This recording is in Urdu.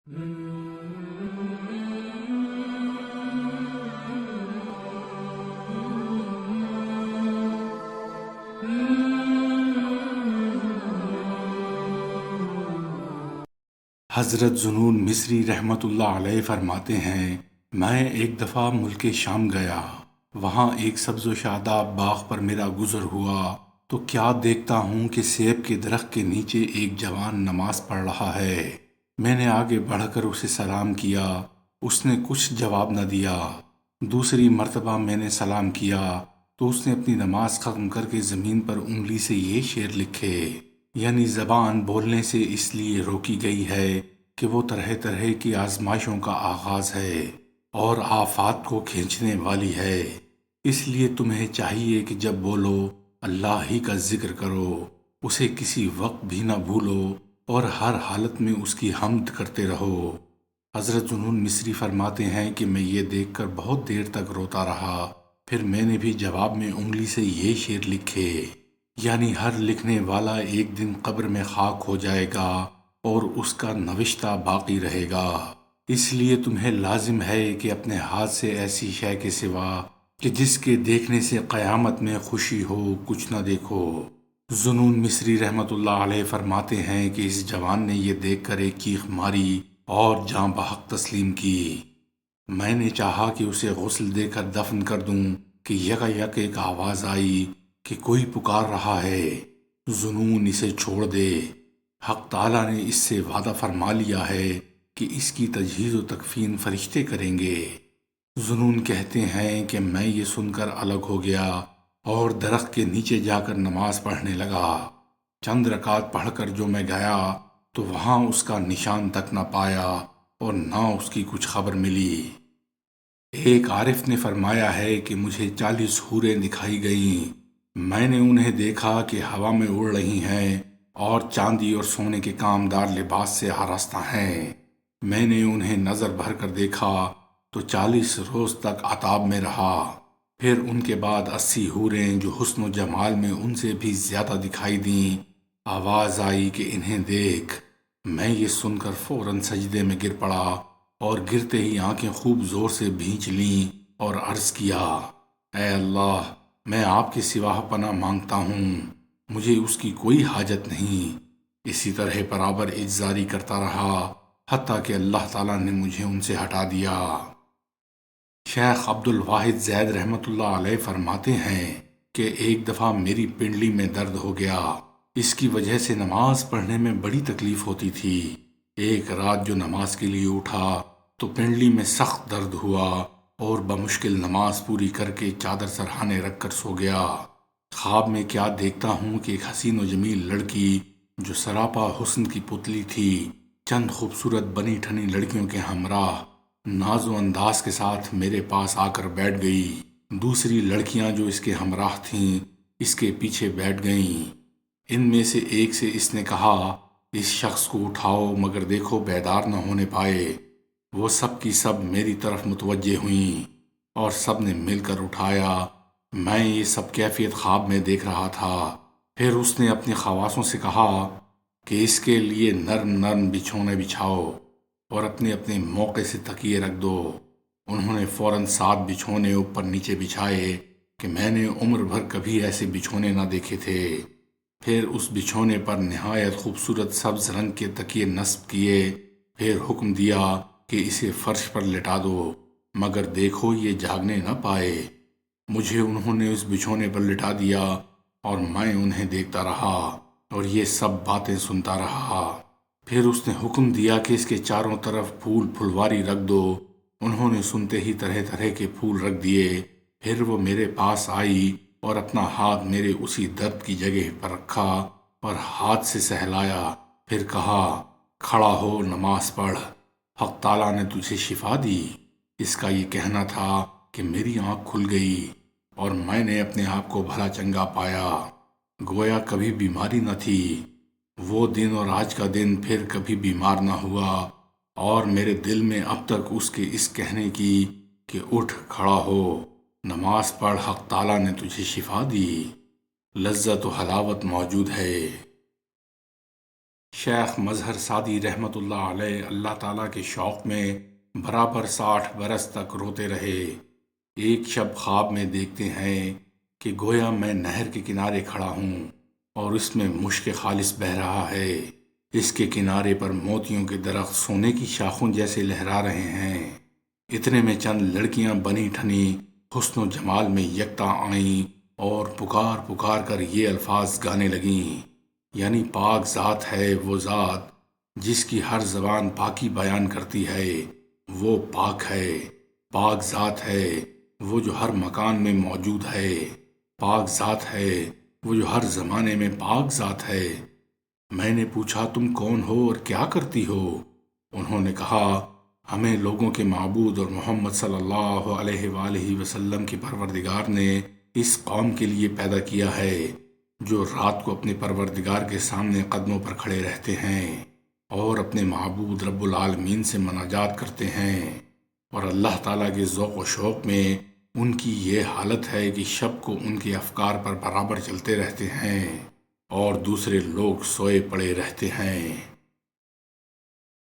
حضرت ذوالنون مصری رحمۃ اللہ علیہ فرماتے ہیں، میں ایک دفعہ ملک شام گیا، وہاں ایک سبز و شاداب باغ پر میرا گزر ہوا تو کیا دیکھتا ہوں کہ سیب کے درخت کے نیچے ایک جوان نماز پڑھ رہا ہے۔ میں نے آگے بڑھ کر اسے سلام کیا، اس نے کچھ جواب نہ دیا۔ دوسری مرتبہ میں نے سلام کیا تو اس نے اپنی نماز ختم کر کے زمین پر انگلی سے یہ شعر لکھے، یعنی زبان بولنے سے اس لیے روکی گئی ہے کہ وہ طرح طرح کی آزمائشوں کا آغاز ہے اور آفات کو کھینچنے والی ہے، اس لیے تمہیں چاہیے کہ جب بولو اللہ ہی کا ذکر کرو، اسے کسی وقت بھی نہ بھولو اور ہر حالت میں اس کی حمد کرتے رہو۔ حضرت ذوالنون مصری فرماتے ہیں کہ میں یہ دیکھ کر بہت دیر تک روتا رہا، پھر میں نے بھی جواب میں انگلی سے یہ شعر لکھے، یعنی ہر لکھنے والا ایک دن قبر میں خاک ہو جائے گا اور اس کا نوشتہ باقی رہے گا، اس لیے تمہیں لازم ہے کہ اپنے ہاتھ سے ایسی شے کے سوا کہ جس کے دیکھنے سے قیامت میں خوشی ہو کچھ نہ دیکھو۔ ذوالنون مصری رحمۃ اللہ علیہ فرماتے ہیں کہ اس جوان نے یہ دیکھ کر ایک چیخ ماری اور جاں بحق تسلیم کی۔ میں نے چاہا کہ اسے غسل دے کر دفن کر دوں کہ یک ایک آواز آئی کہ کوئی پکار رہا ہے، ذوالنون اسے چھوڑ دے، حق تعالیٰ نے اس سے وعدہ فرما لیا ہے کہ اس کی تجہیز و تکفین فرشتے کریں گے۔ ذوالنون کہتے ہیں کہ میں یہ سن کر الگ ہو گیا اور درخت کے نیچے جا کر نماز پڑھنے لگا۔ چند رکعت پڑھ کر جو میں گیا تو وہاں اس کا نشان تک نہ پایا اور نہ اس کی کچھ خبر ملی۔ ایک عارف نے فرمایا ہے کہ مجھے 40 حوریں دکھائی گئیں، میں نے انہیں دیکھا کہ ہوا میں اڑ رہی ہیں اور چاندی اور سونے کے کامدار لباس سے آراستہ ہیں۔ میں نے انہیں نظر بھر کر دیکھا تو 40 روز تک عطاب میں رہا، پھر ان کے بعد 80 حوریں جو حسن و جمال میں ان سے بھی زیادہ دکھائی دیں۔ آواز آئی کہ انہیں دیکھ، میں یہ سن کر فوراً سجدے میں گر پڑا اور گرتے ہی آنکھیں خوب زور سے بھینچ لیں اور عرض کیا، اے اللہ، میں آپ کے سوا پناہ مانگتا ہوں، مجھے اس کی کوئی حاجت نہیں۔ اسی طرح برابر اجزاری کرتا رہا حتیٰ کہ اللہ تعالیٰ نے مجھے ان سے ہٹا دیا۔ شیخ عبد الواحد زید رحمۃ اللہ علیہ فرماتے ہیں کہ ایک دفعہ میری پنڈلی میں درد ہو گیا، اس کی وجہ سے نماز پڑھنے میں بڑی تکلیف ہوتی تھی۔ ایک رات جو نماز کے لیے اٹھا تو پنڈلی میں سخت درد ہوا اور بمشکل نماز پوری کر کے چادر سرہانے رکھ کر سو گیا۔ خواب میں کیا دیکھتا ہوں کہ ایک حسین و جمیل لڑکی جو سراپا حسن کی پتلی تھی، چند خوبصورت بنی ٹھنی لڑکیوں کے ہمراہ ناز و انداز کے ساتھ میرے پاس آ کر بیٹھ گئی۔ دوسری لڑکیاں جو اس کے ہمراہ تھیں اس کے پیچھے بیٹھ گئیں۔ ان میں سے ایک سے اس نے کہا، اس شخص کو اٹھاؤ مگر دیکھو بیدار نہ ہونے پائے۔ وہ سب کی سب میری طرف متوجہ ہوئیں اور سب نے مل کر اٹھایا۔ میں یہ سب کیفیت خواب میں دیکھ رہا تھا۔ پھر اس نے اپنے خواصوں سے کہا کہ اس کے لیے نرم نرم بچھونے بچھاؤ اور اپنے اپنے موقع سے تکیے رکھ دو۔ انہوں نے فوراً 7 بچھونے اوپر نیچے بچھائے کہ میں نے عمر بھر کبھی ایسے بچھونے نہ دیکھے تھے۔ پھر اس بچھونے پر نہایت خوبصورت سبز رنگ کے تکیے نصب کیے، پھر حکم دیا کہ اسے فرش پر لٹا دو مگر دیکھو یہ جاگنے نہ پائے۔ مجھے انہوں نے اس بچھونے پر لٹا دیا اور میں انہیں دیکھتا رہا اور یہ سب باتیں سنتا رہا۔ پھر اس نے حکم دیا کہ اس کے چاروں طرف پھول پھلواری رکھ دو۔ انہوں نے سنتے ہی طرح طرح کے پھول رکھ دیے۔ پھر وہ میرے پاس آئی اور اپنا ہاتھ میرے اسی درد کی جگہ پر رکھا اور ہاتھ سے سہلایا، پھر کہا، کھڑا ہو نماز پڑھ، حق تعالیٰ نے تجھے شفا دی۔ اس کا یہ کہنا تھا کہ میری آنکھ کھل گئی اور میں نے اپنے آپ کو بھلا چنگا پایا، گویا کبھی بیماری نہ تھی۔ وہ دن اور آج کا دن پھر کبھی بیمار نہ ہوا اور میرے دل میں اب تک اس کے اس کہنے کی کہ اٹھ کھڑا ہو نماز پڑھ، حق تعالیٰ نے تجھے شفا دی، لذت و حلاوت موجود ہے۔ شیخ مظہر سعدی رحمۃ اللہ علیہ اللہ تعالیٰ کے شوق میں برابر 60 برس تک روتے رہے۔ ایک شب خواب میں دیکھتے ہیں کہ گویا میں نہر کے کنارے کھڑا ہوں اور اس میں مشک خالص بہہ رہا ہے۔ اس کے کنارے پر موتیوں کے درخت سونے کی شاخوں جیسے لہرا رہے ہیں۔ اتنے میں چند لڑکیاں بنی ٹھنی حسن و جمال میں یکتا آئیں اور پکار پکار کر یہ الفاظ گانے لگیں، یعنی پاک ذات ہے وہ ذات جس کی ہر زبان پاکی بیان کرتی ہے، وہ پاک ہے۔ پاک ذات ہے وہ جو ہر مکان میں موجود ہے، پاک ذات ہے وہ جو ہر زمانے میں پاک ذات ہے۔ میں نے پوچھا تم کون ہو اور کیا کرتی ہو؟ انہوں نے کہا ہمیں لوگوں کے معبود اور محمد صلی اللہ علیہ وآلہ وسلم کے پروردگار نے اس قوم کے لیے پیدا کیا ہے جو رات کو اپنے پروردگار کے سامنے قدموں پر کھڑے رہتے ہیں اور اپنے معبود رب العالمین سے مناجات کرتے ہیں، اور اللہ تعالیٰ کے ذوق و شوق میں ان کی یہ حالت ہے کہ شب کو ان کے افکار پر برابر چلتے رہتے ہیں اور دوسرے لوگ سوئے پڑے رہتے ہیں۔